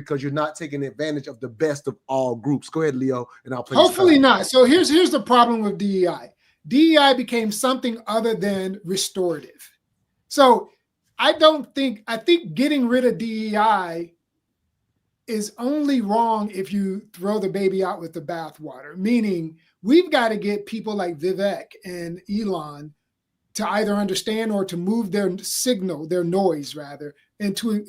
because you're not taking advantage of the best of all groups. Go ahead, Leo, and I'll play. Hopefully not. So here's the problem with DEI. DEI became something other than restorative. So I think getting rid of DEI is only wrong if you throw the baby out with the bathwater, meaning we've got to get people like Vivek and Elon to either understand or to move their signal, their noise rather, into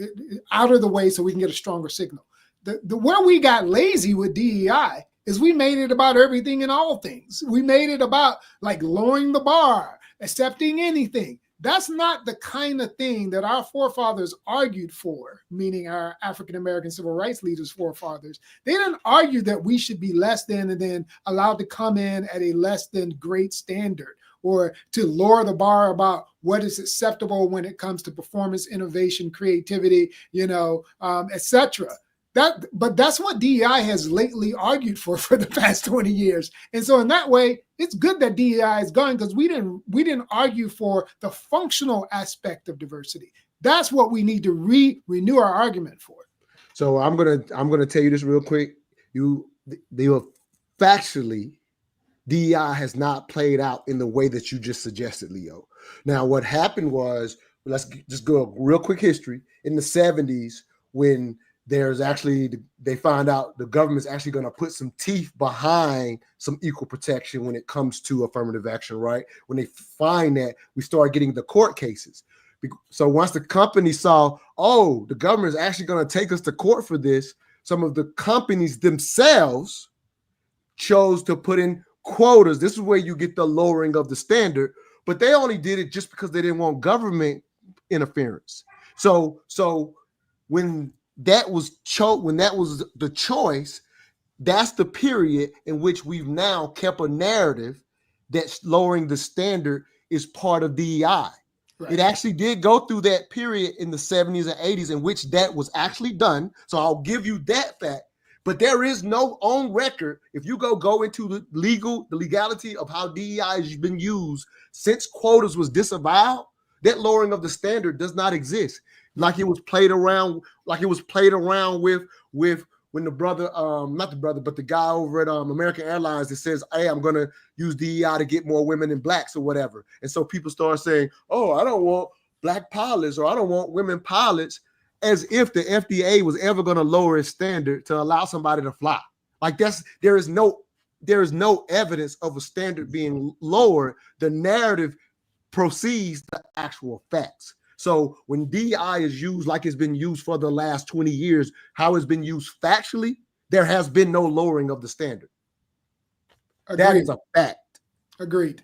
out of the way so we can get a stronger signal. The where we got lazy with DEI is we made it about everything and all things. We made it about like lowering the bar, accepting anything. That's not the kind of thing that our forefathers argued for, meaning our African-American civil rights leaders' forefathers. They didn't argue that we should be less than and then allowed to come in at a less than great standard, or to lower the bar about what is acceptable when it comes to performance, innovation, creativity, etc. But that's what DEI has lately argued for the past 20 years. And so in that way, it's good that DEI is gone because we didn't argue for the functional aspect of diversity. That's what we need to renew our argument for. So I'm gonna tell you this real quick. Factually, DEI has not played out in the way that you just suggested, Leo. Now, what happened was, let's just go a real quick history. In the 70s, when they find out the government's actually going to put some teeth behind some equal protection when it comes to affirmative action, right? When they find that, we start getting the court cases. So once the company saw, the government is actually going to take us to court for this, some of the companies themselves chose to put in quotas. This is where you get the lowering of the standard, but they only did it just because they didn't want government interference. So when that was the choice, that's the period in which we've now kept a narrative that lowering the standard is part of DEI. Right. It actually did go through that period in the 70s and 80s in which that was actually done. So I'll give you that fact. But there is no on record. If you go into the legality of how DEI has been used since quotas was disavowed, that lowering of the standard does not exist. Like it was played around with when the brother, not the brother, but the guy over at American Airlines that says, hey, I'm going to use DEI to get more women and blacks or whatever. And so people start saying, I don't want black pilots or I don't want women pilots, as if the FDA was ever going to lower its standard to allow somebody to fly. Like there is no evidence of a standard being lowered. The narrative precedes the actual facts. So when DEI is used like it's been used for the last 20 years, how it's been used factually, there has been no lowering of the standard. Agreed. That is a fact. Agreed.